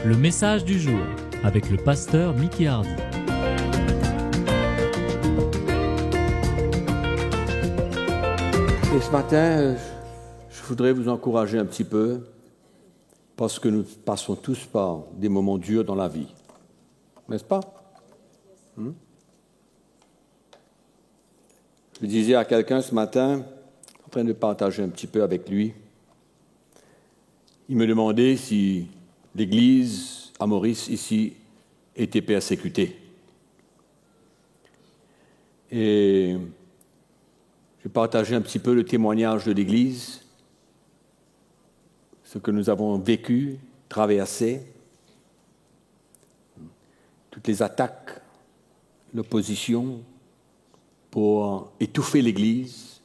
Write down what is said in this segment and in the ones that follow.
Le message du jour avec le pasteur Mickey Hardy. Et ce matin, je voudrais vous encourager un petit peu parce que nous passons tous par des moments durs dans la vie. N'est-ce pas? Je disais à quelqu'un ce matin, en train de partager un petit peu avec lui, il me demandait si l'Église à Maurice, ici, était persécutée. Et je partageais un petit peu le témoignage de l'Église, ce que nous avons vécu, traversé, toutes les attaques, l'opposition pour étouffer l'Église,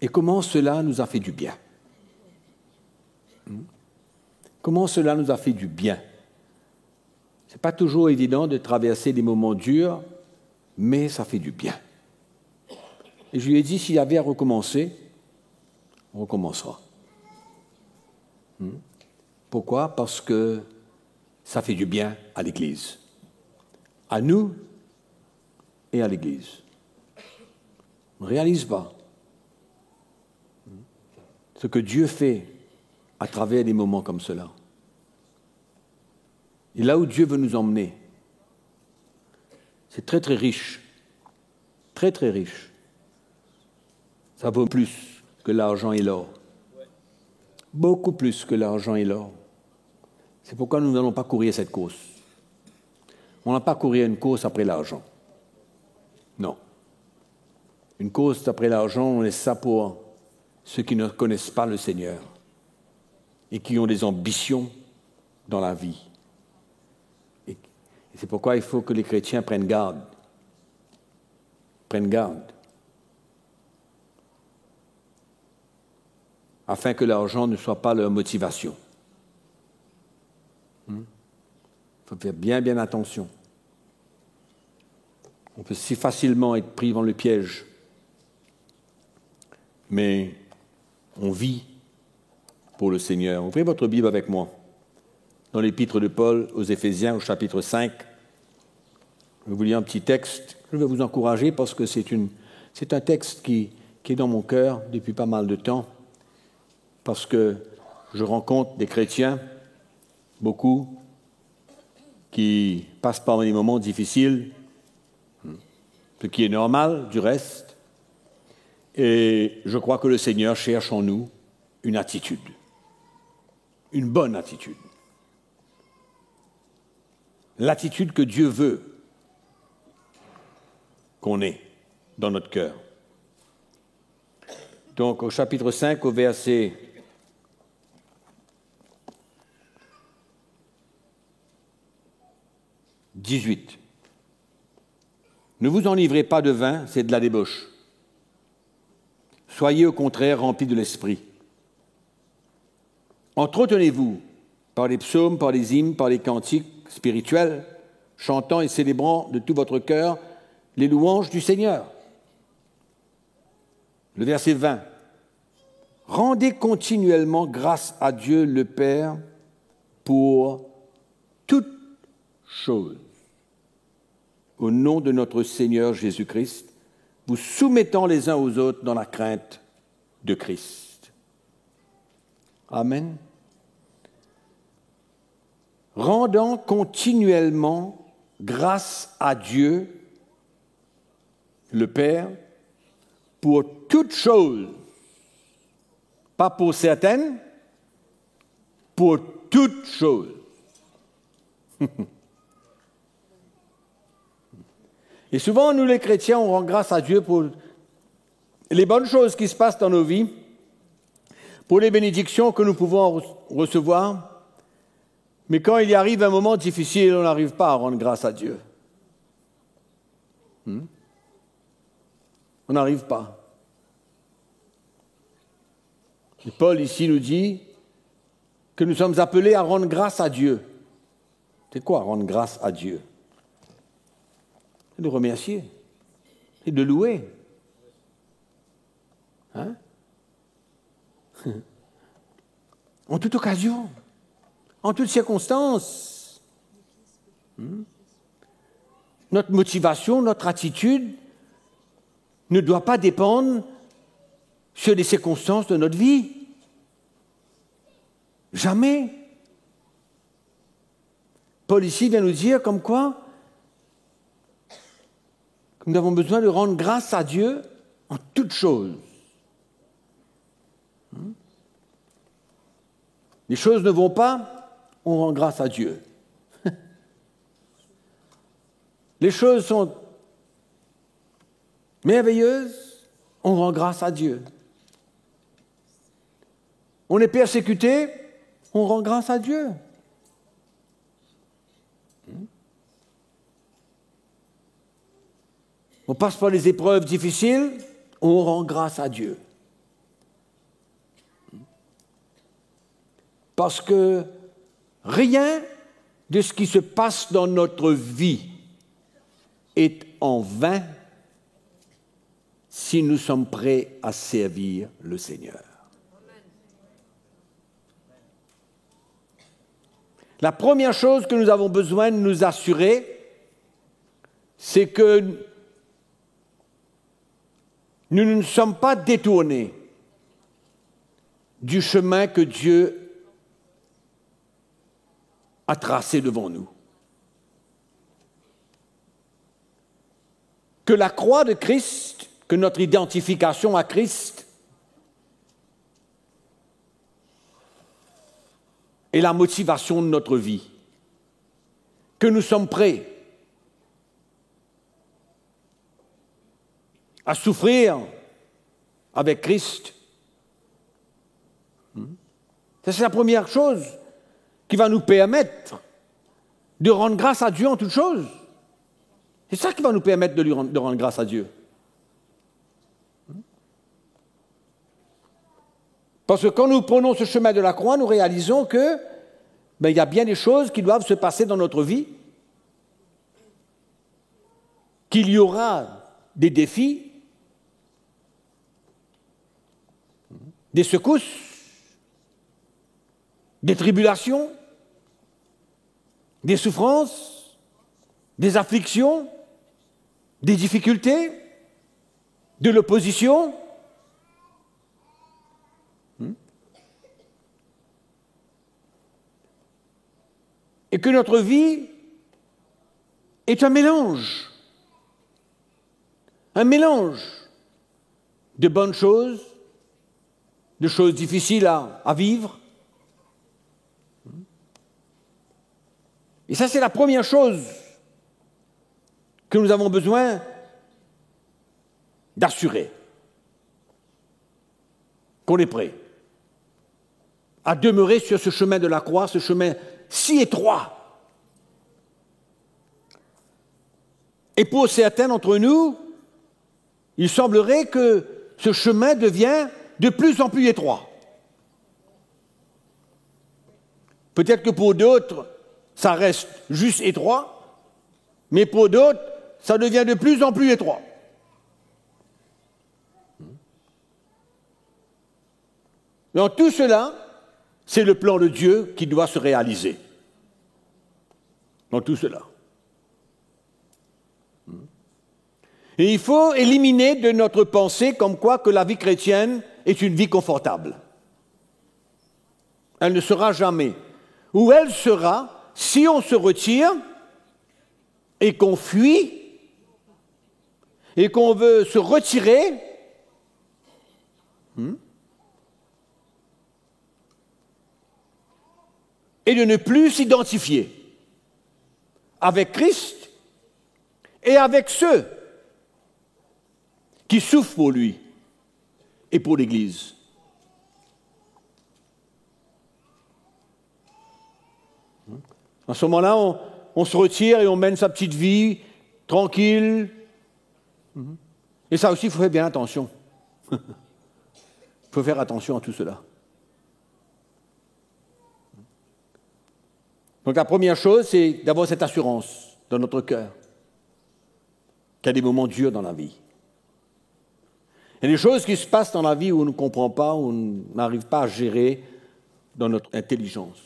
et comment cela nous a fait du bien. Comment cela nous a fait du bien. Ce n'est pas toujours évident de traverser des moments durs, mais ça fait du bien. Et je lui ai dit, s'il y avait à recommencer, on recommencera. Pourquoi? Parce que ça fait du bien à l'Église. À nous et à l'Église. On ne réalise pas ce que Dieu fait à travers des moments comme cela. Et là où Dieu veut nous emmener, c'est très très riche. Très très riche. Ça vaut plus que l'argent et l'or. Beaucoup plus que l'argent et l'or. C'est pourquoi nous n'allons pas courir cette course. On n'a pas couru une course après l'argent. Non. Une course après l'argent, on laisse ça pour ceux qui ne connaissent pas le Seigneur et qui ont des ambitions dans la vie. Et c'est pourquoi il faut que les chrétiens prennent garde. Prennent garde. Afin que l'argent ne soit pas leur motivation. Il faut faire bien attention. On peut si facilement être pris dans le piège. Mais on vit pour le Seigneur. Ouvrez votre Bible avec moi. Dans l'épître de Paul aux Éphésiens, au chapitre 5. Je vais vous lire un petit texte. Je vais vous encourager parce que c'est un texte qui est dans mon cœur depuis pas mal de temps. Parce que je rencontre des chrétiens, beaucoup, qui passent par des moments difficiles, ce qui est normal du reste. Et je crois que le Seigneur cherche en nous une attitude, une bonne attitude. L'attitude que Dieu veut qu'on ait dans notre cœur. Donc au chapitre 5, au verset 18. Ne vous enivrez pas de vin, c'est de la débauche. Soyez au contraire remplis de l'esprit. Entretenez-vous par les psaumes, par les hymnes, par les cantiques spirituels, chantant et célébrant de tout votre cœur les louanges du Seigneur. Le verset 20. Rendez continuellement grâce à Dieu le Père pour toutes choses. Au nom de notre Seigneur Jésus-Christ, vous soumettant les uns aux autres dans la crainte de Christ. Amen. Rendant continuellement grâce à Dieu, le Père, pour toutes choses, pas pour certaines, pour toutes choses. Et souvent, nous les chrétiens, on rend grâce à Dieu pour les bonnes choses qui se passent dans nos vies, pour les bénédictions que nous pouvons recevoir. Mais quand il y arrive un moment difficile, on n'arrive pas à rendre grâce à Dieu. On n'arrive pas. Et Paul ici nous dit que nous sommes appelés à rendre grâce à Dieu. C'est quoi rendre grâce à Dieu? C'est de remercier, c'est de louer. En toute occasion, en toutes circonstances. Notre motivation, notre attitude ne doit pas dépendre sur les circonstances de notre vie. Jamais. Paul ici vient nous dire comme quoi nous avons besoin de rendre grâce à Dieu en toutes choses. Les choses ne vont pas, on rend grâce à Dieu. Les choses sont merveilleuses, on rend grâce à Dieu. On est persécuté, on rend grâce à Dieu. On passe par les épreuves difficiles, on rend grâce à Dieu. Parce que rien de ce qui se passe dans notre vie est en vain si nous sommes prêts à servir le Seigneur. La première chose que nous avons besoin de nous assurer, c'est que nous ne sommes pas détournés du chemin que Dieu a tracé devant nous. Que la croix de Christ, que notre identification à Christ est la motivation de notre vie. Que nous sommes prêts à souffrir avec Christ. Ça, c'est la première chose qui va nous permettre de rendre grâce à Dieu en toutes choses. C'est ça qui va nous permettre de rendre grâce à Dieu. Parce que quand nous prenons ce chemin de la croix, nous réalisons que il y a bien des choses qui doivent se passer dans notre vie, qu'il y aura des défis, des secousses, des tribulations, des souffrances, des afflictions, des difficultés, de l'opposition. Et que notre vie est un mélange de bonnes choses, de choses difficiles à vivre. Et ça, c'est la première chose que nous avons besoin d'assurer, qu'on est prêt à demeurer sur ce chemin de la croix, ce chemin si étroit. Et pour certains d'entre nous, il semblerait que ce chemin devient de plus en plus étroit. Peut-être que pour d'autres, ça reste juste étroit, mais pour d'autres, ça devient de plus en plus étroit. Dans tout cela, c'est le plan de Dieu qui doit se réaliser. Dans tout cela. Et il faut éliminer de notre pensée comme quoi que la vie chrétienne est une vie confortable. Elle ne sera jamais. Ou elle sera si on se retire et qu'on fuit et qu'on veut se retirer et de ne plus s'identifier avec Christ et avec ceux qui souffrent pour lui et pour l'Église. À ce moment-là, on se retire et on mène sa petite vie tranquille. Et ça aussi, il faut faire bien attention. Il faut faire attention à tout cela. Donc la première chose, c'est d'avoir cette assurance dans notre cœur qu'il y a des moments durs dans la vie. Il y a des choses qui se passent dans la vie où on ne comprend pas, où on n'arrive pas à gérer dans notre intelligence.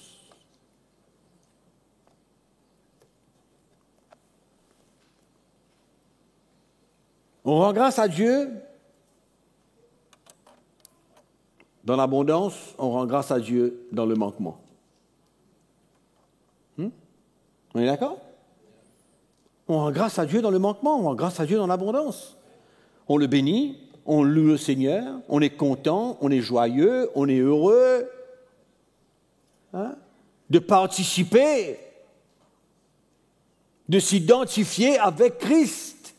On rend grâce à Dieu dans l'abondance, on rend grâce à Dieu dans le manquement. On est d'accord? On rend grâce à Dieu dans le manquement, on rend grâce à Dieu dans l'abondance. On le bénit, on loue le Seigneur, on est content, on est joyeux, on est heureux de participer, de s'identifier avec Christ.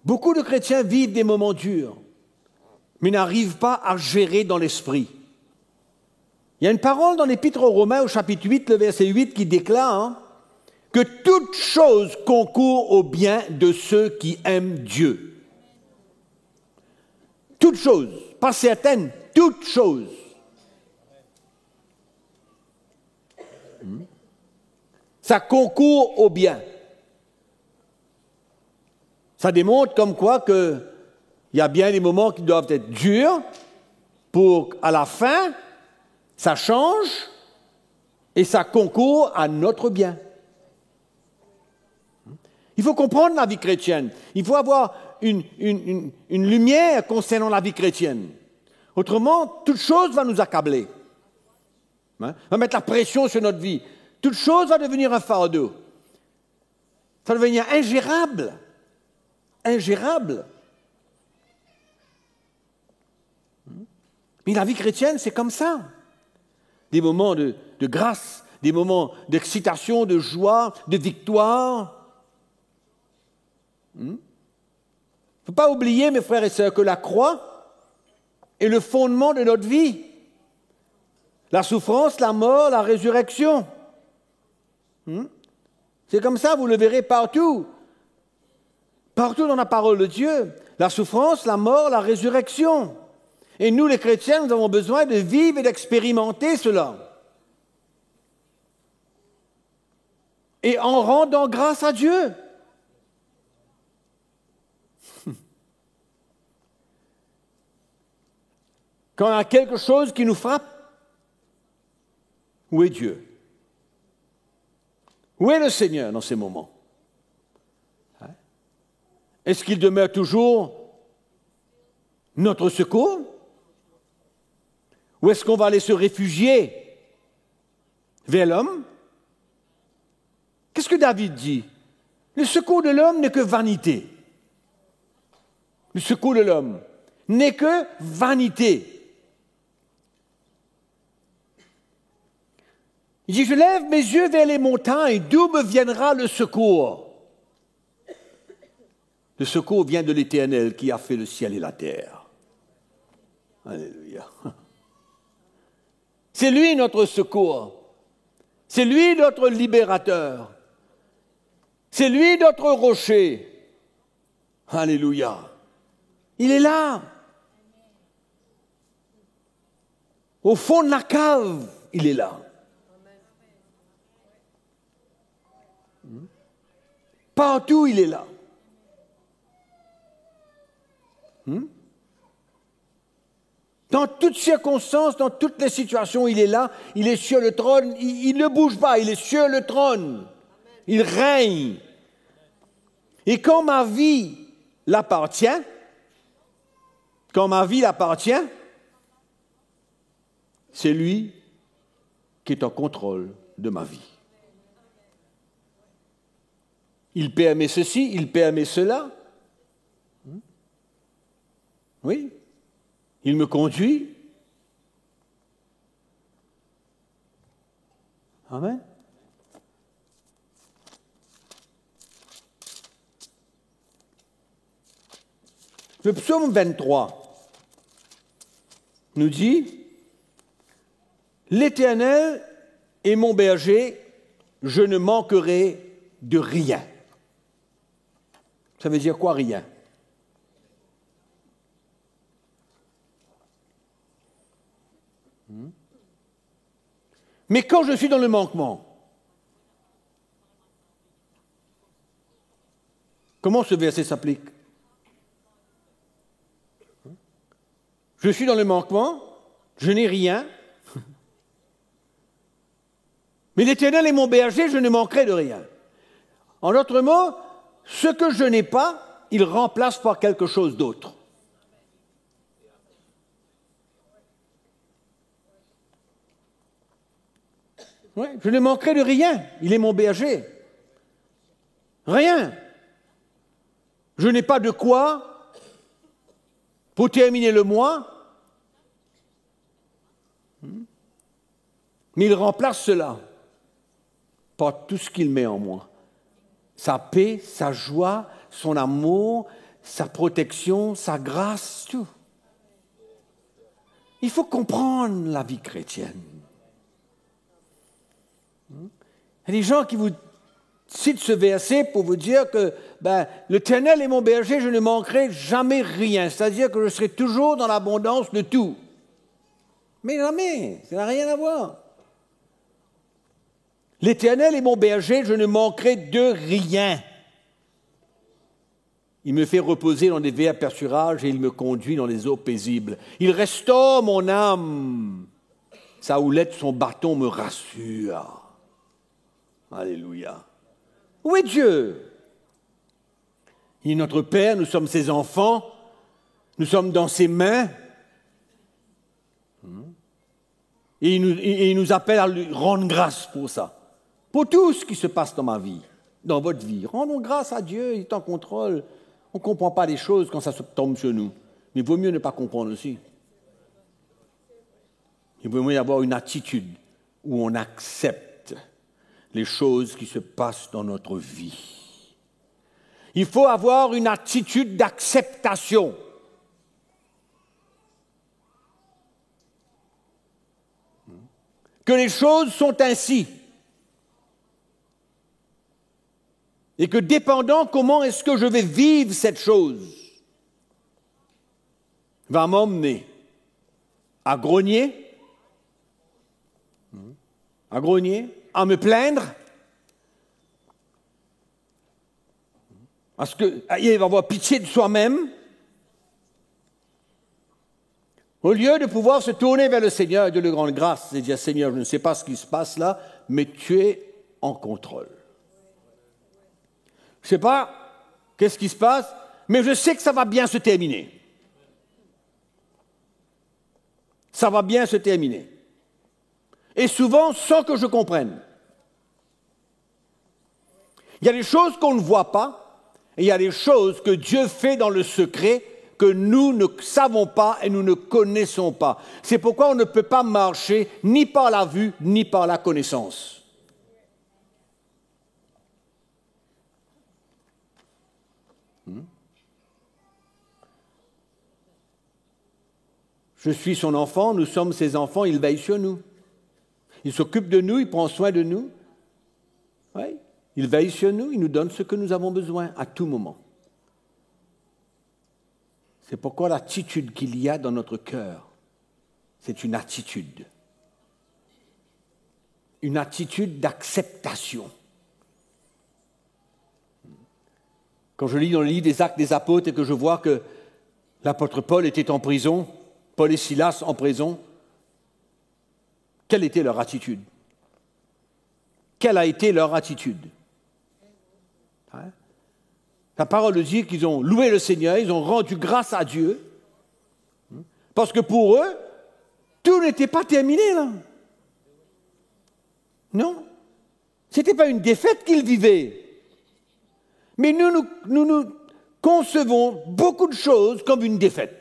Beaucoup de chrétiens vivent des moments durs, mais n'arrivent pas à gérer dans l'esprit. Il y a une parole dans l'Épître aux Romains au chapitre 8, le verset 8, qui déclare que toute chose concourt au bien de ceux qui aiment Dieu. Toute chose, pas certaines, toute chose. Ça concourt au bien. Ça démontre comme quoi qu'il y a bien des moments qui doivent être durs pour qu'à la fin, ça change et ça concourt à notre bien. Il faut comprendre la vie chrétienne. Il faut avoir une lumière concernant la vie chrétienne. Autrement, toute chose va nous accabler. Va mettre la pression sur notre vie. Toute chose va devenir un fardeau. Ça va devenir ingérable. Ingérable. Mais la vie chrétienne, c'est comme ça. Des moments de grâce, des moments d'excitation, de joie, de victoire. Il ne faut pas oublier, mes frères et sœurs, que la croix est le fondement de notre vie. La souffrance, la mort, la résurrection. C'est comme ça, vous le verrez partout. Partout dans la parole de Dieu. La souffrance, la mort, la résurrection. Et nous, les chrétiens, nous avons besoin de vivre et d'expérimenter cela. Et en rendant grâce à Dieu. Quand il y a quelque chose qui nous frappe, où est Dieu? Où est le Seigneur dans ces moments? Est-ce qu'il demeure toujours notre secours? Ou est-ce qu'on va aller se réfugier vers l'homme? Qu'est-ce que David dit? Le secours de l'homme n'est que vanité. Le secours de l'homme n'est que vanité. Il dit, je lève mes yeux vers les montagnes, d'où me viendra le secours? Le secours vient de l'Éternel qui a fait le ciel et la terre. Alléluia. C'est lui notre secours. C'est lui notre libérateur. C'est lui notre rocher. Alléluia. Il est là. Au fond de la cave, il est là. Partout, il est là. Dans toutes circonstances, dans toutes les situations, il est là, il est sur le trône, il ne bouge pas, il est sur le trône. Il règne. Et quand ma vie l'appartient, c'est lui qui est en contrôle de ma vie. Il permet ceci, il permet cela. Oui. Il me conduit. Amen. Le psaume 23 nous dit « L'Éternel est mon berger, je ne manquerai de rien. » Ça veut dire quoi, rien? Mais quand je suis dans le manquement, comment ce verset s'applique? Je suis dans le manquement, je n'ai rien, mais l'Éternel est mon berger, je ne manquerai de rien. En d'autres mots, ce que je n'ai pas, il remplace par quelque chose d'autre. Oui, je ne manquerai de rien. Il est mon berger. Rien. Je n'ai pas de quoi pour terminer le mois, mais il remplace cela par tout ce qu'il met en moi. Sa paix, sa joie, son amour, sa protection, sa grâce, tout. Il faut comprendre la vie chrétienne. Il y a des gens qui vous citent ce verset pour vous dire que l'Éternel est mon berger, je ne manquerai jamais rien. C'est-à-dire que je serai toujours dans l'abondance de tout. Mais jamais, ça n'a rien à voir. L'Éternel est mon berger, je ne manquerai de rien. Il me fait reposer dans des verts pâturages et il me conduit dans les eaux paisibles. Il restaure mon âme. Sa houlette, son bâton me rassure. Alléluia. Où est Dieu? Il est notre Père, nous sommes ses enfants, nous sommes dans ses mains. Et il nous appelle à lui rendre grâce pour ça. Pour tout ce qui se passe dans ma vie, dans votre vie. Rendons grâce à Dieu, il est en contrôle. On ne comprend pas les choses quand ça se tombe sur nous. Mais il vaut mieux ne pas comprendre aussi. Il vaut mieux avoir une attitude où on accepte les choses qui se passent dans notre vie. Il faut avoir une attitude d'acceptation. Que les choses sont ainsi. Et que dépendant comment est-ce que je vais vivre cette chose, va m'emmener à grogner, à me plaindre, parce qu'il va avoir pitié de soi-même, au lieu de pouvoir se tourner vers le Seigneur et de lui rendre grâce et dire « Seigneur, je ne sais pas ce qui se passe là, mais tu es en contrôle. Je ne sais pas qu'est-ce qui se passe, mais je sais que ça va bien se terminer. Ça va bien se terminer. Et souvent sans que je comprenne. Il y a des choses qu'on ne voit pas, et il y a des choses que Dieu fait dans le secret que nous ne savons pas et nous ne connaissons pas. C'est pourquoi on ne peut pas marcher ni par la vue, ni par la connaissance. Je suis son enfant, nous sommes ses enfants, il veille sur nous. Il s'occupe de nous, il prend soin de nous. Oui, il veille sur nous, il nous donne ce que nous avons besoin à tout moment. C'est pourquoi l'attitude qu'il y a dans notre cœur, c'est une attitude. Une attitude d'acceptation. Quand je lis dans le livre des Actes des Apôtres et que je vois que l'apôtre Paul était en prison, Paul et Silas en prison, quelle était leur attitude? Quelle a été leur attitude? La parole dit qu'ils ont loué le Seigneur, ils ont rendu grâce à Dieu, parce que pour eux, tout n'était pas terminé là. Non, ce n'était pas une défaite qu'ils vivaient. Mais nous concevons beaucoup de choses comme une défaite,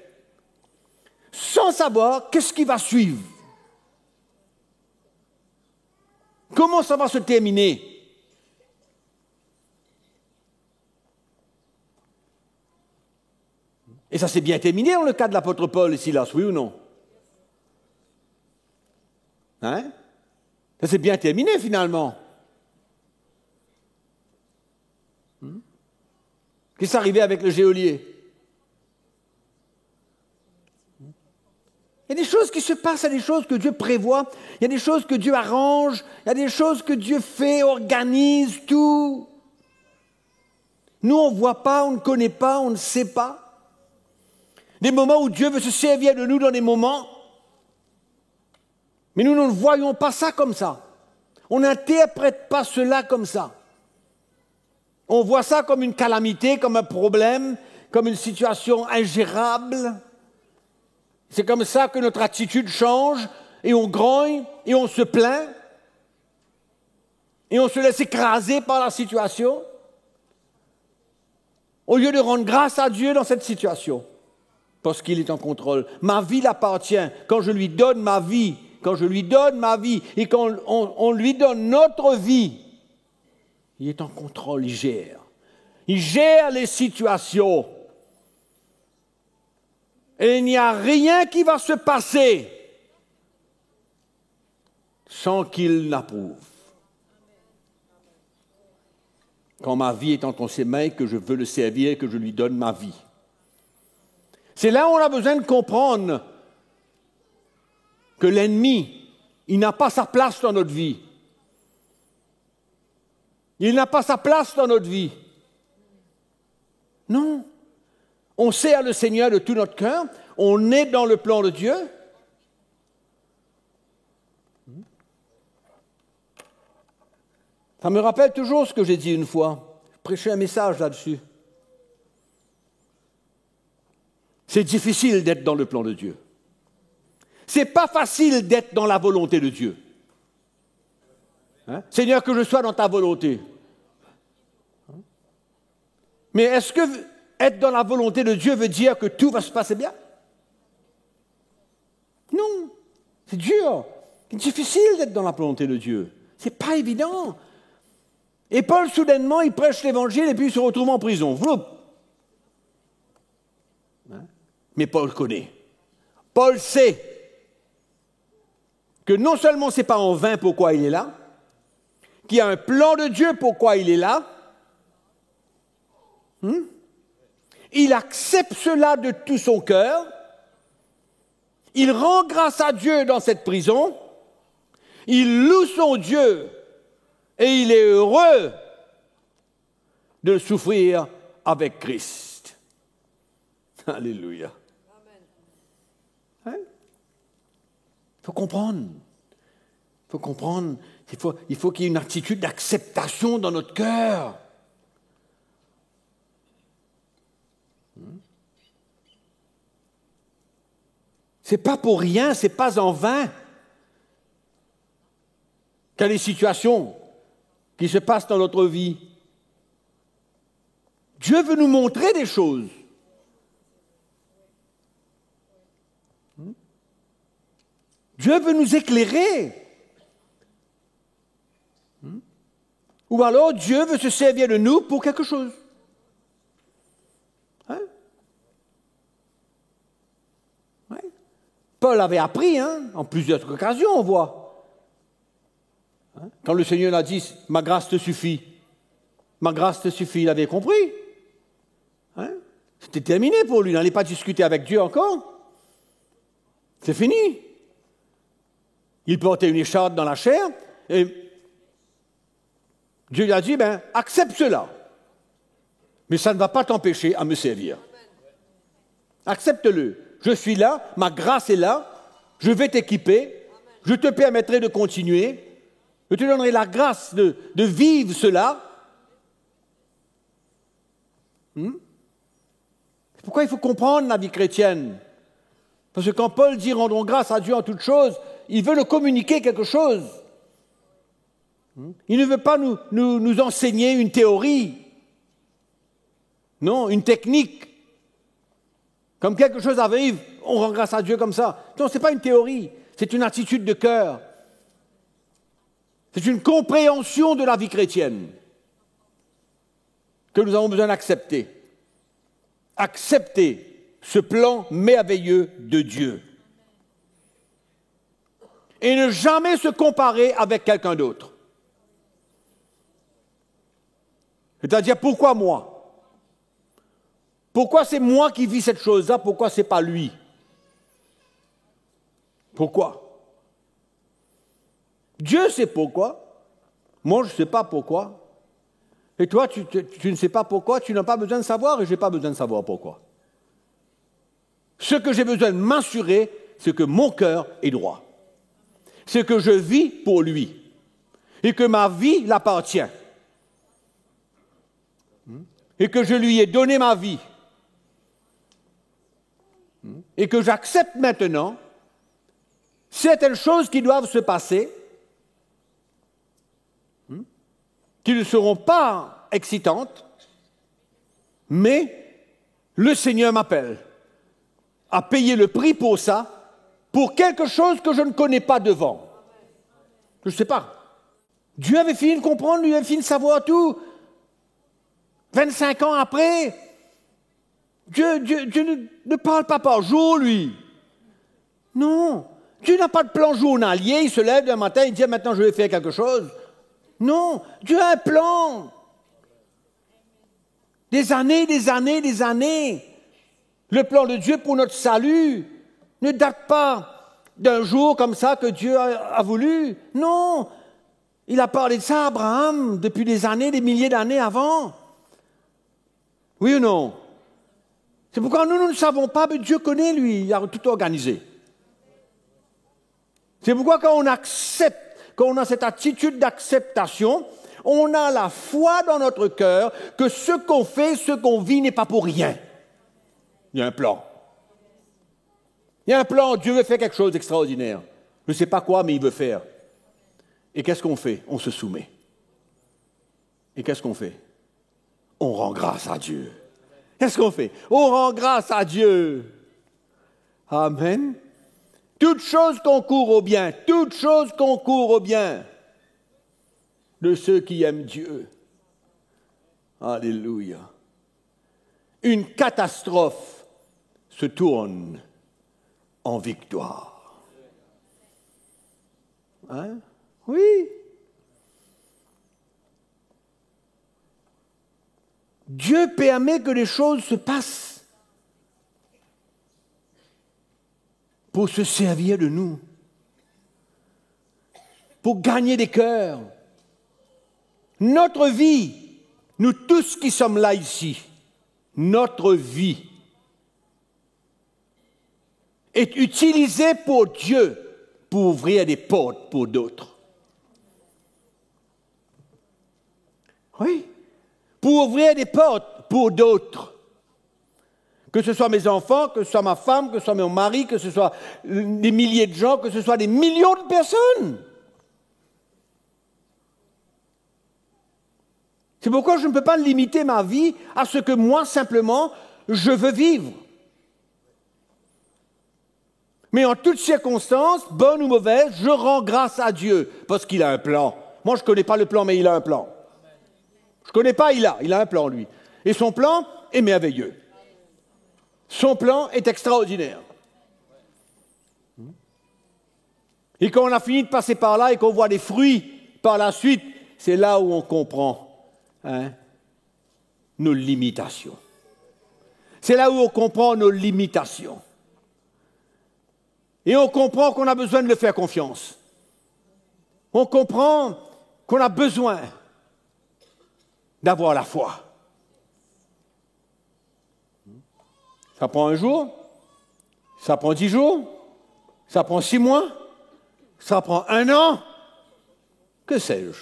sans savoir qu'est-ce qui va suivre. Comment ça va se terminer? Et ça s'est bien terminé dans le cas de l'apôtre Paul et Silas, oui ou non? Hein? Ça s'est bien terminé finalement. Qu'est-ce qui est arrivé avec le geôlier? Il y a des choses qui se passent, il y a des choses que Dieu prévoit, il y a des choses que Dieu arrange, il y a des choses que Dieu fait, organise, tout. Nous, on ne voit pas, on ne connaît pas, on ne sait pas. Des moments où Dieu veut se servir de nous dans des moments, mais nous ne voyons pas ça comme ça. On n'interprète pas cela comme ça. On voit ça comme une calamité, comme un problème, comme une situation ingérable. C'est comme ça que notre attitude change et on grogne et on se plaint et on se laisse écraser par la situation au lieu de rendre grâce à Dieu dans cette situation parce qu'il est en contrôle. Ma vie l'appartient. Quand je lui donne ma vie, et quand on lui donne notre vie, il est en contrôle, il gère. Il gère les situations. Et il n'y a rien qui va se passer sans qu'il l'approuve. Quand ma vie est entre ses mains, que je veux le servir, que je lui donne ma vie. C'est là où on a besoin de comprendre que l'ennemi, il n'a pas sa place dans notre vie. Il n'a pas sa place dans notre vie. Non. On sert le Seigneur de tout notre cœur. On est dans le plan de Dieu. Ça me rappelle toujours ce que j'ai dit une fois. Je prêchais un message là-dessus. C'est difficile d'être dans le plan de Dieu. C'est pas facile d'être dans la volonté de Dieu. Hein? Seigneur, que je sois dans ta volonté. Mais est-ce que être dans la volonté de Dieu veut dire que tout va se passer bien? Non, c'est dur. C'est difficile d'être dans la volonté de Dieu. C'est pas évident. Et Paul, soudainement, il prêche l'évangile et puis il se retrouve en prison. Vloup. Hein? Mais Paul connaît. Paul sait que non seulement ce n'est pas en vain pourquoi il est là, qu'il y a un plan de Dieu pourquoi il est là. Il accepte cela de tout son cœur. Il rend grâce à Dieu dans cette prison. Il loue son Dieu et il est heureux de souffrir avec Christ. Alléluia. Hein? Il faut comprendre. Il faut comprendre. Il faut qu'il y ait une attitude d'acceptation dans notre cœur. C'est pas pour rien, c'est pas en vain qu'il y a des situations qui se passent dans notre vie. Dieu veut nous montrer des choses. Dieu veut nous éclairer. Ou alors Dieu veut se servir de nous pour quelque chose. Hein? Ouais. Paul avait appris, en plusieurs occasions, on voit. Hein? Quand le Seigneur a dit « Ma grâce te suffit », ma grâce te suffit, il avait compris. Hein? C'était terminé pour lui, il n'allait pas discuter avec Dieu encore. C'est fini. Il portait une écharpe dans la chair et Dieu lui a dit, accepte cela. Mais ça ne va pas t'empêcher à me servir. Accepte-le. Je suis là, ma grâce est là, je vais t'équiper, je te permettrai de continuer, je te donnerai la grâce de vivre cela. C'est pourquoi il faut comprendre la vie chrétienne. Parce que quand Paul dit « rendons grâce à Dieu en toutes choses », il veut nous communiquer quelque chose. Il ne veut pas nous enseigner une théorie. Non, une technique. Comme quelque chose arrive, on rend grâce à Dieu comme ça. Non, ce n'est pas une théorie, c'est une attitude de cœur. C'est une compréhension de la vie chrétienne que nous avons besoin d'accepter. Accepter ce plan merveilleux de Dieu. Et ne jamais se comparer avec quelqu'un d'autre. C'est-à-dire, pourquoi moi? Pourquoi c'est moi qui vis cette chose-là? Pourquoi ce n'est pas lui? Pourquoi? Dieu sait pourquoi. Moi, je ne sais pas pourquoi. Et toi, tu ne sais pas pourquoi, tu n'as pas besoin de savoir et je n'ai pas besoin de savoir pourquoi. Ce que j'ai besoin de m'assurer, c'est que mon cœur est droit. C'est que je vis pour lui et que ma vie l'appartient. et que je lui ai donné ma vie, et que j'accepte maintenant certaines choses qui doivent se passer, qui ne seront pas excitantes, mais le Seigneur m'appelle à payer le prix pour ça, pour quelque chose que je ne connais pas devant. Je ne sais pas. Dieu avait fini de comprendre, lui avait fini de savoir tout. 25 ans après, Dieu ne parle pas par jour, lui. Non, Dieu n'a pas de plan journalier, il se lève un matin, il dit maintenant je vais faire quelque chose. Non, Dieu a un plan. Des années, des années, des années. Le plan de Dieu pour notre salut ne date pas d'un jour comme ça que Dieu a voulu. Non, il a parlé de ça à Abraham depuis des années, des milliers d'années avant. Oui ou non? C'est pourquoi nous ne savons pas, mais Dieu connaît, lui, il a tout organisé. C'est pourquoi quand on accepte, quand on a cette attitude d'acceptation, on a la foi dans notre cœur que ce qu'on fait, ce qu'on vit n'est pas pour rien. Il y a un plan. Il y a un plan, Dieu veut faire quelque chose d'extraordinaire. Je ne sais pas quoi, mais il veut faire. Et qu'est-ce qu'on fait? On se soumet. Et qu'est-ce qu'on fait? On rend grâce à Dieu. Qu'est-ce qu'on fait? On rend grâce à Dieu. Amen. Toute chose concourt au bien, toute chose concourt au bien de ceux qui aiment Dieu. Alléluia. Une catastrophe se tourne en victoire. Hein? Oui. Dieu permet que les choses se passent pour se servir de nous, pour gagner des cœurs. Notre vie, nous tous qui sommes là ici, notre vie est utilisée pour Dieu pour ouvrir des portes pour d'autres. Oui, pour ouvrir des portes pour d'autres. Que ce soit mes enfants, que ce soit ma femme, que ce soit mon mari, que ce soit des milliers de gens, que ce soit des millions de personnes. C'est pourquoi je ne peux pas limiter ma vie à ce que moi, simplement, je veux vivre. Mais en toutes circonstances, bonnes ou mauvaises, je rends grâce à Dieu, parce qu'il a un plan. Moi, je ne connais pas le plan, mais il a un plan. Je ne connais pas, il a un plan, lui. Et son plan est merveilleux. Son plan est extraordinaire. Et quand on a fini de passer par là et qu'on voit des fruits par la suite, c'est là où on comprend nos limitations. C'est là où on comprend nos limitations. Et on comprend qu'on a besoin de le faire confiance. On comprend qu'on a besoin d'avoir la foi. Ça prend un jour, ça prend 10 jours, ça prend 6 mois, ça prend 1 an, que sais-je?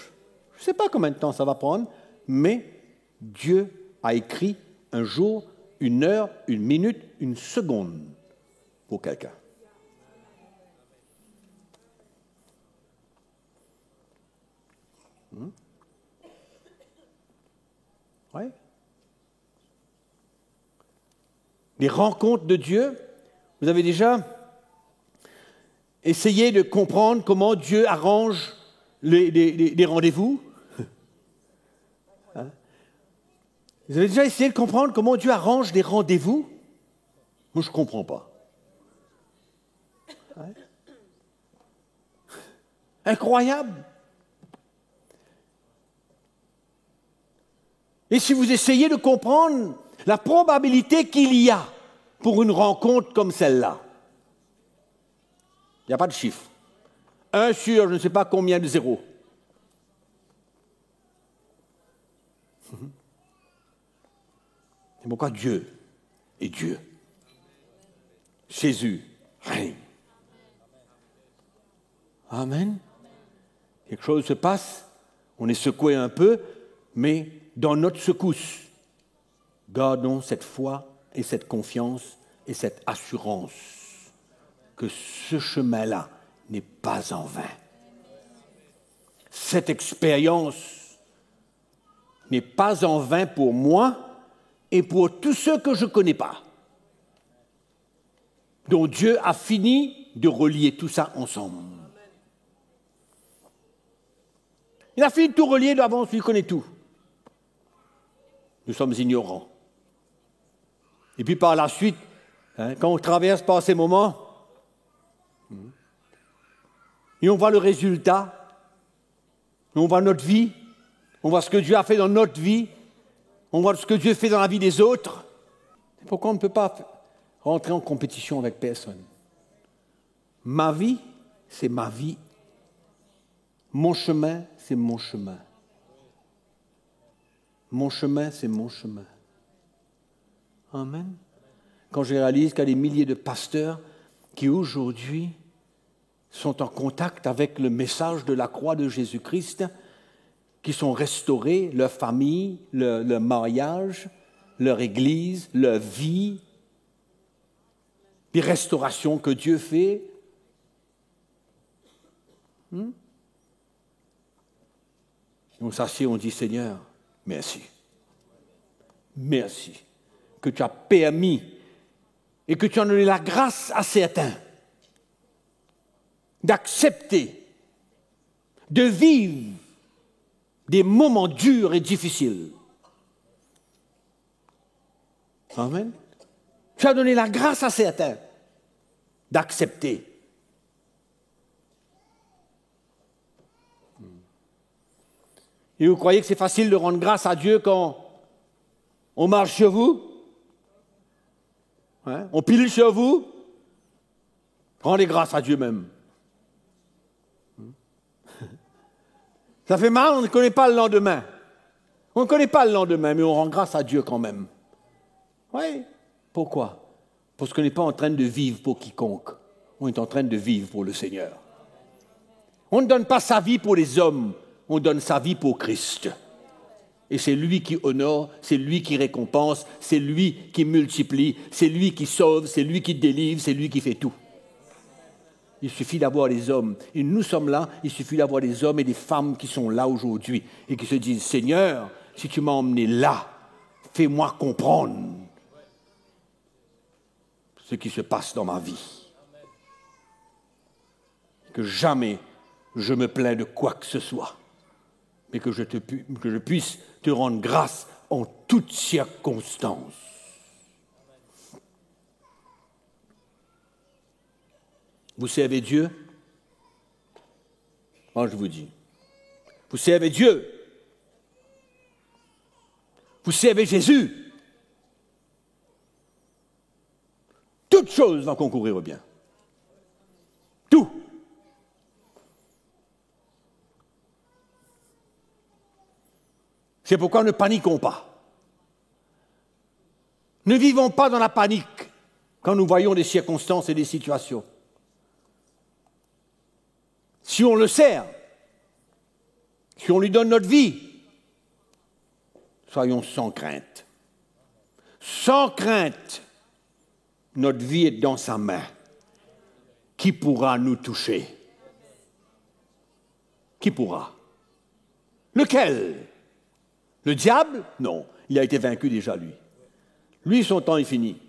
Je ne sais pas combien de temps ça va prendre, mais Dieu a écrit un jour, 1 heure, 1 minute, 1 seconde pour quelqu'un. Oui. Les rencontres de Dieu, vous avez déjà essayé de comprendre comment Dieu arrange les rendez-vous? Hein? Vous avez déjà essayé de comprendre comment Dieu arrange les rendez-vous? Moi, je ne comprends pas. Hein? Incroyable. Et si vous essayez de comprendre la probabilité qu'il y a pour une rencontre comme celle-là, il n'y a pas de chiffre. 1 sur je ne sais pas combien de zéros. C'est pourquoi Dieu est Dieu. Jésus règne. Amen. Quelque chose se passe, on est secoué un peu, mais dans notre secousse, Gardons cette foi et cette confiance et cette assurance que ce chemin-là n'est pas en vain. Cette expérience n'est pas en vain pour moi et pour tous ceux que je ne connais pas, dont Dieu a fini de relier tout ça ensemble. Il a fini de tout relier d'avance, il connaît tout. Nous sommes ignorants. Et puis par la suite, quand on traverse par ces moments, et on voit le résultat, on voit notre vie, on voit ce que Dieu a fait dans notre vie, on voit ce que Dieu fait dans la vie des autres. C'est pourquoi on ne peut pas rentrer en compétition avec personne. Ma vie, c'est ma vie. Mon chemin, c'est mon chemin. Mon chemin, c'est mon chemin. Amen. Quand je réalise qu'il y a des milliers de pasteurs qui aujourd'hui sont en contact avec le message de la croix de Jésus-Christ, qui sont restaurés, leur famille, leur mariage, leur église, leur vie, les restaurations que Dieu fait. On s'assied, on dit, Seigneur, merci. Merci que tu as permis et que tu as donné la grâce à certains d'accepter, de vivre des moments durs et difficiles. Amen. Tu as donné la grâce à certains d'accepter. Et vous croyez que c'est facile de rendre grâce à Dieu quand on marche sur vous? On pile sur vous? Rendez grâce à Dieu même. Ça fait mal, on ne connaît pas le lendemain. On ne connaît pas le lendemain, mais on rend grâce à Dieu quand même. Oui. Pourquoi? Parce qu'on n'est pas en train de vivre pour quiconque. On est en train de vivre pour le Seigneur. On ne donne pas sa vie pour les hommes, on donne sa vie pour Christ. Et c'est lui qui honore, c'est lui qui récompense, c'est lui qui multiplie, c'est lui qui sauve, c'est lui qui délivre, c'est lui qui fait tout. Il suffit d'avoir les hommes. Et nous sommes là, il suffit d'avoir des hommes et des femmes qui sont là aujourd'hui et qui se disent, Seigneur, si tu m'as emmené là, fais-moi comprendre ce qui se passe dans ma vie. Que jamais je me plains de quoi que ce soit, mais que je puisse te rendre grâce en toutes circonstances. Vous servez Dieu? Moi, je vous dis. Vous servez Dieu? Vous servez Jésus? Toutes choses vont concourir au bien. Tout. C'est pourquoi ne paniquons pas. Ne vivons pas dans la panique quand nous voyons des circonstances et des situations. Si on le sert, si on lui donne notre vie, soyons sans crainte. Sans crainte, notre vie est dans sa main. Qui pourra nous toucher? Qui pourra? Lequel? Le diable? Non, il a été vaincu déjà, lui. Lui, son temps est fini.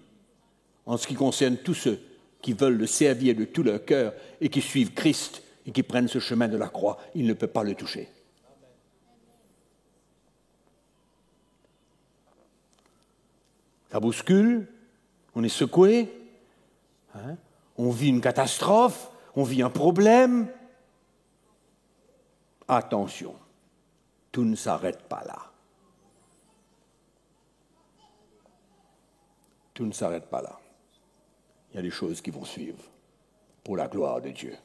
En ce qui concerne tous ceux qui veulent le servir de tout leur cœur et qui suivent Christ et qui prennent ce chemin de la croix, il ne peut pas le toucher. Ça bouscule, on est secoué, on vit une catastrophe, on vit un problème. Attention, tout ne s'arrête pas là. Tout ne s'arrête pas là. Il y a des choses qui vont suivre pour la gloire de Dieu.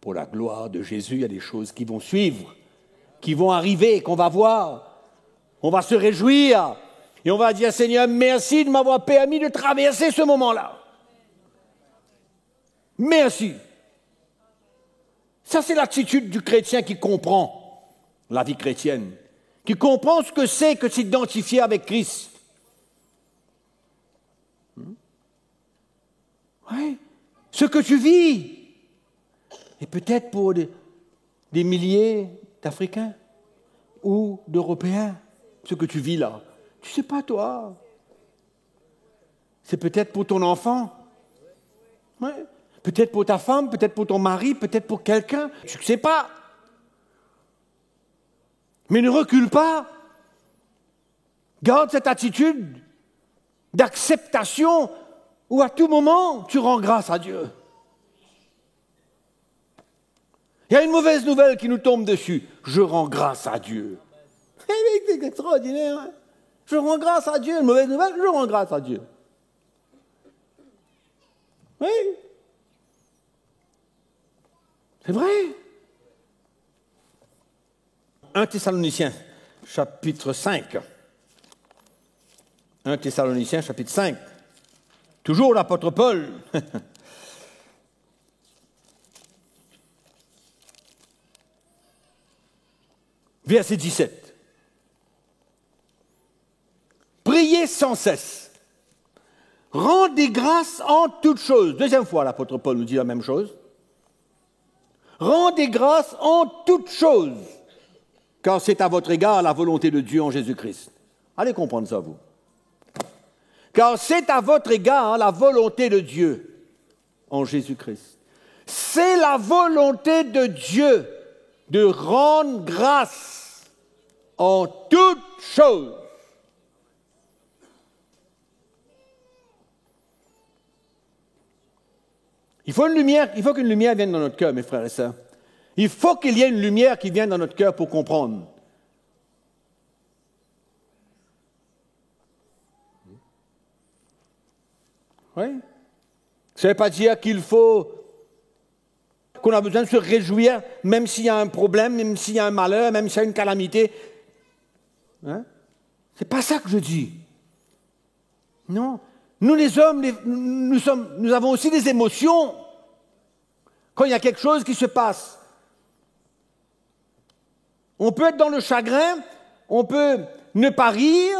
Pour la gloire de Jésus, il y a des choses qui vont suivre, qui vont arriver, qu'on va voir. On va se réjouir et on va dire, Seigneur, merci de m'avoir permis de traverser ce moment-là. Merci. Ça, c'est l'attitude du chrétien qui comprend la vie chrétienne, qui comprend ce que c'est que s'identifier avec Christ, ce que tu vis. Et peut-être pour des milliers d'Africains ou d'Européens, ce que tu vis là. Tu ne sais pas, toi. C'est peut-être pour ton enfant. Ouais. Peut-être pour ta femme, peut-être pour ton mari, peut-être pour quelqu'un. Tu ne sais pas. Mais ne recule pas. Garde cette attitude d'acceptation où à tout moment, tu rends grâce à Dieu. Il y a une mauvaise nouvelle qui nous tombe dessus. Je rends grâce à Dieu. C'est extraordinaire. Hein? Je rends grâce à Dieu. Une mauvaise nouvelle, je rends grâce à Dieu. Oui. C'est vrai. 1 Thessaloniciens, chapitre 5. 1 Thessaloniciens, chapitre 5. Toujours l'apôtre Paul. Verset 17. Priez sans cesse. Rendez grâce en toutes choses. Deuxième fois, l'apôtre Paul nous dit la même chose. Rendez grâce en toutes choses, car c'est à votre égard la volonté de Dieu en Jésus-Christ. Allez comprendre ça, vous. Car c'est à votre égard la volonté de Dieu en Jésus-Christ. C'est la volonté de Dieu de rendre grâce en toutes choses. Il faut qu'une lumière vienne dans notre cœur, mes frères et sœurs. Il faut qu'il y ait une lumière qui vienne dans notre cœur pour comprendre. Oui. Ça ne veut pas dire qu'on a besoin de se réjouir, même s'il y a un problème, même s'il y a un malheur, même s'il y a une calamité. Hein? Ce n'est pas ça que je dis. Non. Nous, les hommes, nous avons aussi des émotions quand il y a quelque chose qui se passe. On peut être dans le chagrin, on peut ne pas rire,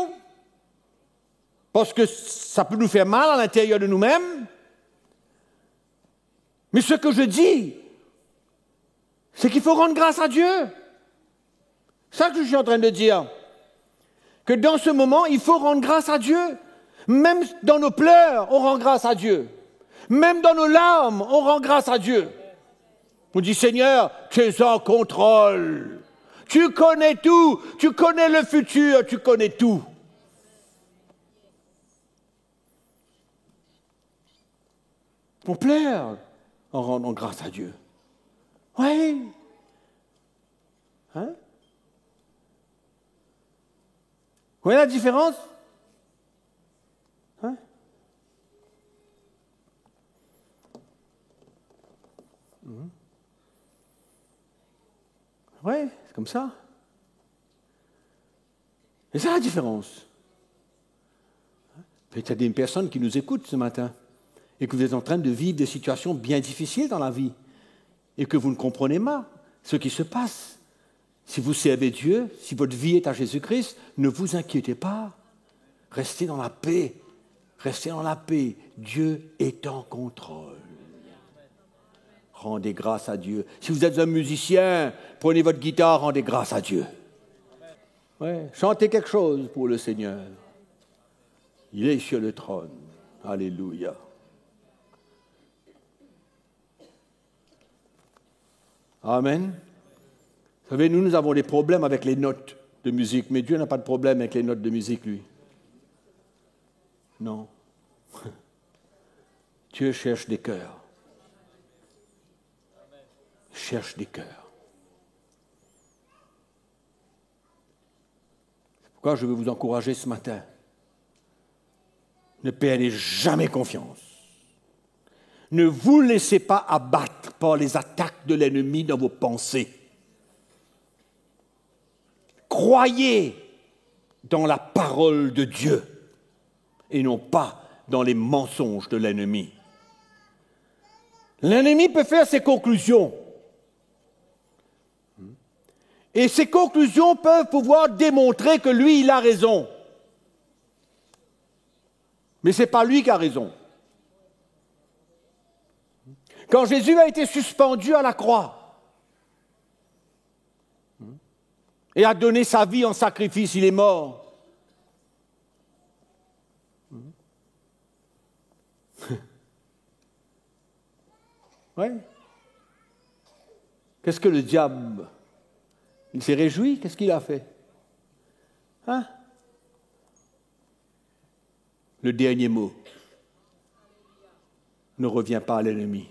parce que ça peut nous faire mal à l'intérieur de nous-mêmes. Mais ce que je dis, c'est qu'il faut rendre grâce à Dieu. C'est ça que je suis en train de dire. Que dans ce moment, il faut rendre grâce à Dieu. Même dans nos pleurs, on rend grâce à Dieu. Même dans nos larmes, on rend grâce à Dieu. On dit, Seigneur, tu es en contrôle. Tu connais tout. Tu connais le futur. Tu connais tout. On pleure en rendant grâce à Dieu. Oui. Hein? Vous voyez la différence? Hein? Oui, c'est comme ça. Et c'est la différence. Peut-être qu'il y a des personnes qui nous écoutent ce matin et que vous êtes en train de vivre des situations bien difficiles dans la vie et que vous ne comprenez pas ce qui se passe. Si vous servez Dieu, si votre vie est à Jésus-Christ, ne vous inquiétez pas. Restez dans la paix. Restez dans la paix. Dieu est en contrôle. Rendez grâce à Dieu. Si vous êtes un musicien, prenez votre guitare, rendez grâce à Dieu. Ouais, chantez quelque chose pour le Seigneur. Il est sur le trône. Alléluia. Amen. Vous savez, nous avons des problèmes avec les notes de musique, mais Dieu n'a pas de problème avec les notes de musique, lui. Non. Dieu cherche des cœurs. Il cherche des cœurs. C'est pourquoi je veux vous encourager ce matin. Ne perdez jamais confiance. Ne vous laissez pas abattre par les attaques de l'ennemi dans vos pensées. Croyez dans la parole de Dieu et non pas dans les mensonges de l'ennemi. L'ennemi peut faire ses conclusions. Et ces conclusions peuvent pouvoir démontrer que lui, il a raison. Mais ce n'est pas lui qui a raison. Quand Jésus a été suspendu à la croix et a donné sa vie en sacrifice, il est mort. Oui. Qu'est-ce que le diable? Il s'est réjoui, qu'est-ce qu'il a fait? Hein? Le dernier mot ne revient pas à l'ennemi.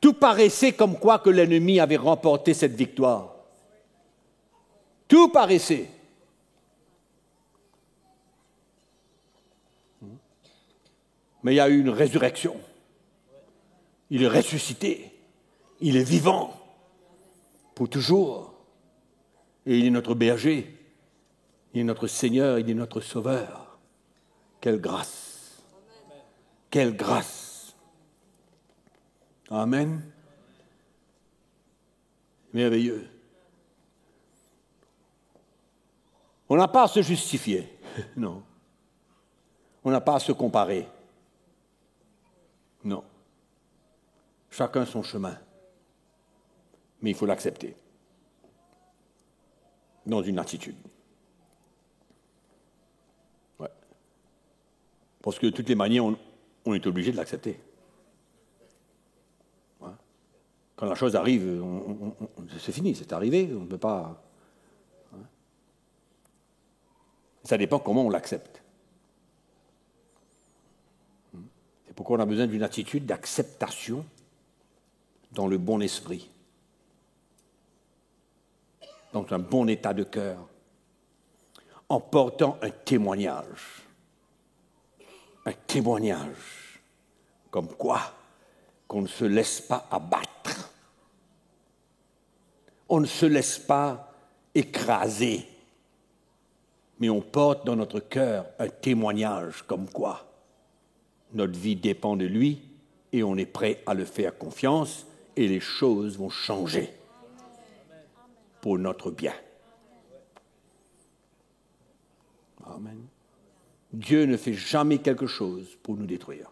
Tout paraissait comme quoi que l'ennemi avait remporté cette victoire. Tout paraissait. Mais il y a eu une résurrection. Il est ressuscité. Il est vivant pour toujours. Et il est notre berger. Il est notre Seigneur. Il est notre Sauveur. Quelle grâce. Quelle grâce. Amen. Merveilleux. On n'a pas à se justifier. Non. On n'a pas à se comparer. Non. Chacun son chemin. Mais il faut l'accepter. Dans une attitude. Ouais. Parce que de toutes les manières, on est obligé de l'accepter. Ouais. Quand la chose arrive, c'est fini, c'est arrivé, on ne peut pas... Ouais. Ça dépend comment on l'accepte. C'est pourquoi on a besoin d'une attitude d'acceptation dans le bon esprit, dans un bon état de cœur, en portant un témoignage. Un témoignage, comme quoi qu'on ne se laisse pas abattre, on ne se laisse pas écraser, mais on porte dans notre cœur un témoignage comme quoi notre vie dépend de lui et on est prêt à le faire confiance et les choses vont changer pour notre bien. Amen. Dieu ne fait jamais quelque chose pour nous détruire.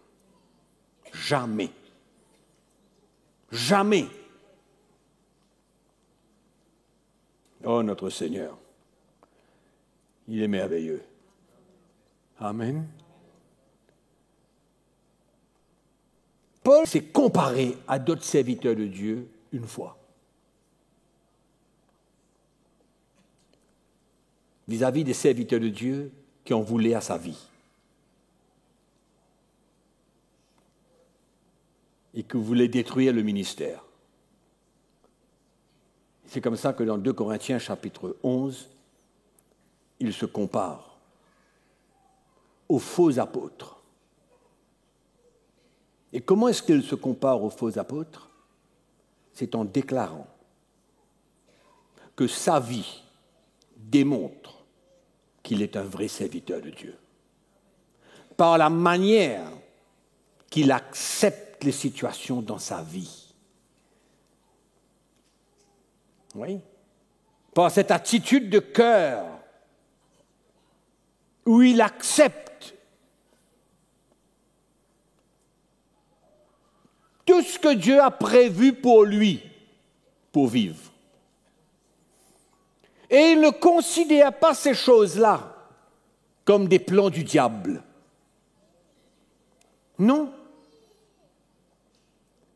Jamais. Jamais. Oh, notre Seigneur, il est merveilleux. Amen. Paul s'est comparé à d'autres serviteurs de Dieu une fois. Vis-à-vis des serviteurs de Dieu qui en voulaient à sa vie. Et qui voulaient détruire le ministère. C'est comme ça que dans 2 Corinthiens chapitre 11, il se compare aux faux apôtres. Et comment est-ce qu'il se compare aux faux apôtres? C'est en déclarant que sa vie démontre qu'il est un vrai serviteur de Dieu. Par la manière qu'il accepte les situations dans sa vie. Oui. Par cette attitude de cœur où il accepte tout ce que Dieu a prévu pour lui, pour vivre. Et il ne considère pas ces choses-là comme des plans du diable. Non.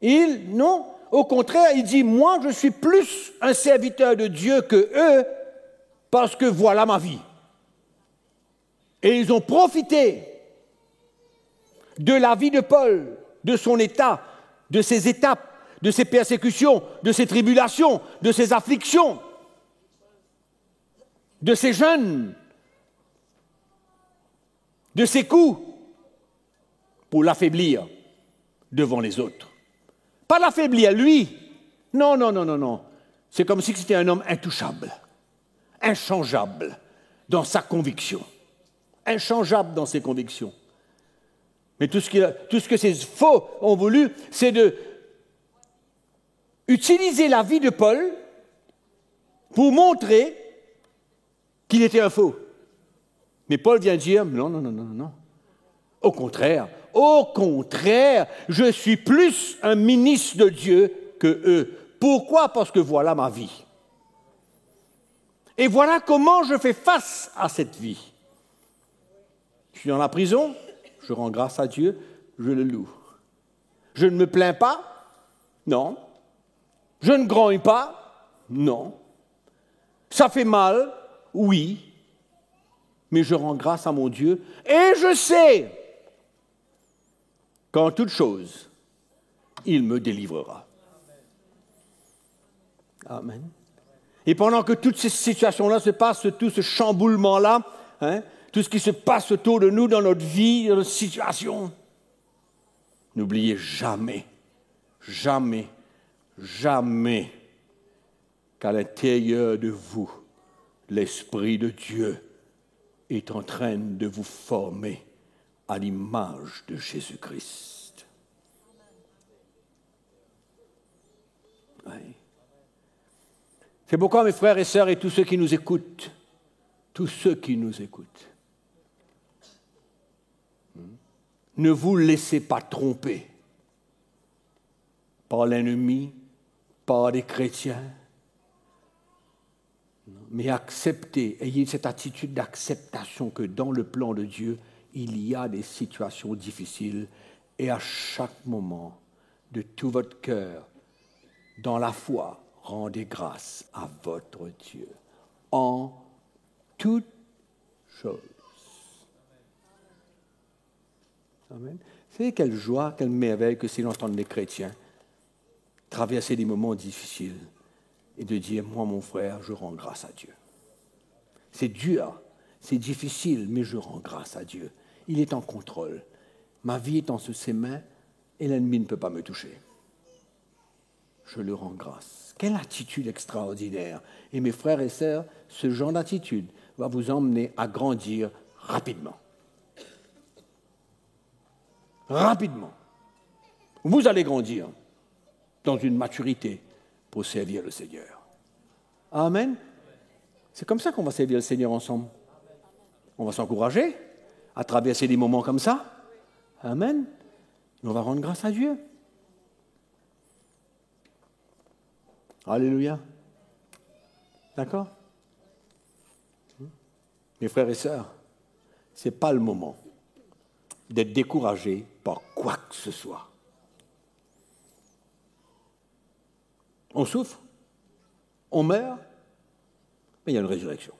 Non. Au contraire, il dit, moi, je suis plus un serviteur de Dieu que eux, parce que voilà ma vie. Et ils ont profité de la vie de Paul, de son état, de ses étapes, de ses persécutions, de ses tribulations, de ses afflictions, de ses jeûnes, de ses coups, pour l'affaiblir devant les autres. Pas l'affaiblir, lui. Non, non, non, non, non. C'est comme si c'était un homme intouchable, inchangeable dans sa conviction, inchangeable dans ses convictions. Mais tout ce que ces faux ont voulu, c'est de utiliser la vie de Paul pour montrer qu'il était un faux. Mais Paul vient dire, non, non, non, non, non. Au contraire, Au contraire, je suis plus un ministre de Dieu que eux. Pourquoi? Parce que voilà ma vie. Et voilà comment je fais face à cette vie. Je suis dans la prison, je rends grâce à Dieu, je le loue. Je ne me plains pas? Non. Je ne grogne pas? Non. Ça fait mal? Oui. Mais je rends grâce à mon Dieu et je sais qu'en toute chose, il me délivrera. Amen. Et pendant que toutes ces situations-là se passent, tout ce chamboulement-là, tout ce qui se passe autour de nous dans notre vie, dans notre situation, n'oubliez jamais, jamais, jamais qu'à l'intérieur de vous, l'Esprit de Dieu est en train de vous former à l'image de Jésus-Christ. Oui. C'est pourquoi, mes frères et sœurs, et tous ceux qui nous écoutent, ne vous laissez pas tromper par l'ennemi, par des chrétiens, mais acceptez, ayez cette attitude d'acceptation que dans le plan de Dieu, il y a des situations difficiles et à chaque moment, de tout votre cœur, dans la foi, rendez grâce à votre Dieu en toutes choses. Amen. Vous savez quelle joie, quelle merveille que c'est d'entendre les chrétiens traverser des moments difficiles et de dire, moi mon frère, je rends grâce à Dieu. C'est dur, c'est difficile, mais je rends grâce à Dieu. Il est en contrôle. Ma vie est entre ses mains et l'ennemi ne peut pas me toucher. Je lui rends grâce. Quelle attitude extraordinaire. Et mes frères et sœurs, ce genre d'attitude va vous emmener à grandir rapidement. Rapidement. Vous allez grandir dans une maturité pour servir le Seigneur. Amen. C'est comme ça qu'on va servir le Seigneur ensemble. On va s'encourager à traverser des moments comme ça. Amen. Et on va rendre grâce à Dieu. Alléluia. D'accord? Mes frères et sœurs, ce n'est pas le moment d'être découragé par quoi que ce soit. On souffre, on meurt, mais il y a une résurrection.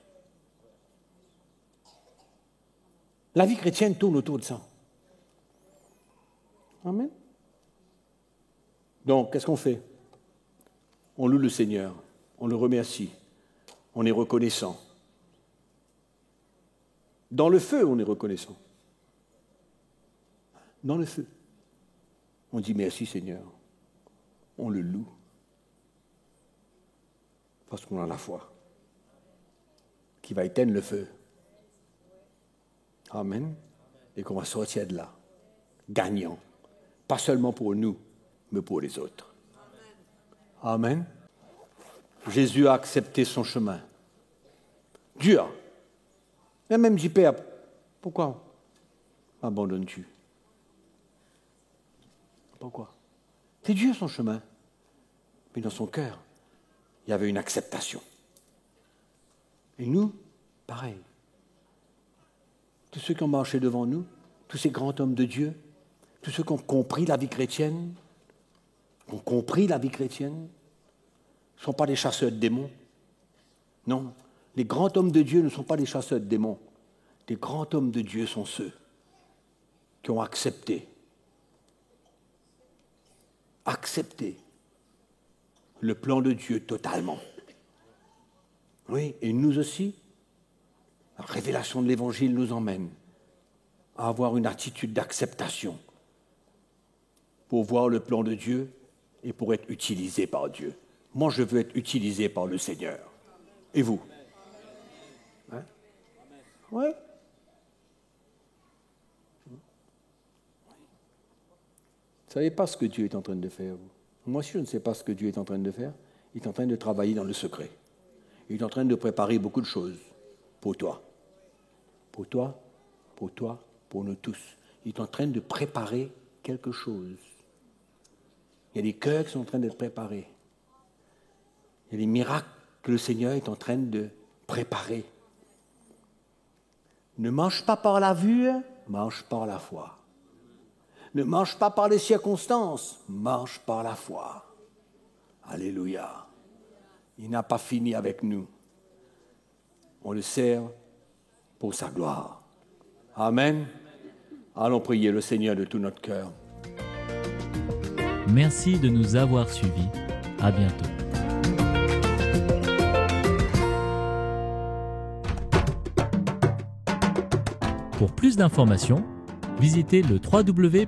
La vie chrétienne tourne autour de ça. Amen. Donc, qu'est-ce qu'on fait? On loue le Seigneur, on le remercie, on est reconnaissant. Dans le feu, on est reconnaissant. Dans le feu. On dit merci Seigneur. On le loue. Parce qu'on a la foi qui va éteindre le feu. Amen. Et qu'on va sortir de là, gagnant. Pas seulement pour nous, mais pour les autres. Amen. Jésus a accepté son chemin. Dur. Et même dit, Père, pourquoi m'abandonnes-tu? Pourquoi? C'est dur son chemin. Mais dans son cœur, il y avait une acceptation. Et nous, pareil. Tous ceux qui ont marché devant nous, tous ces grands hommes de Dieu, tous ceux qui ont compris la vie chrétienne, ne sont pas des chasseurs de démons. Non, les grands hommes de Dieu ne sont pas des chasseurs de démons. Les grands hommes de Dieu sont ceux qui ont accepté le plan de Dieu totalement. Oui, et nous aussi, la révélation de l'Évangile nous emmène à avoir une attitude d'acceptation pour voir le plan de Dieu et pour être utilisé par Dieu. Moi, je veux être utilisé par le Seigneur. Et vous? Hein? Oui. Vous ne savez pas ce que Dieu est en train de faire, vous. Moi aussi, je ne sais pas ce que Dieu est en train de faire. Il est en train de travailler dans le secret. Il est en train de préparer beaucoup de choses pour toi. Pour toi, pour nous tous. Il est en train de préparer quelque chose. Il y a des cœurs qui sont en train d'être préparés. Il y a des miracles que le Seigneur est en train de préparer. Ne marche pas par la vue, marche par la foi. Ne marche pas par les circonstances, marche par la foi. Alléluia. Il n'a pas fini avec nous. On le sert pour sa gloire. Amen. Allons prier le Seigneur de tout notre cœur. Merci de nous avoir suivis. À bientôt. Pour plus d'informations, visitez le www.ctmi.org.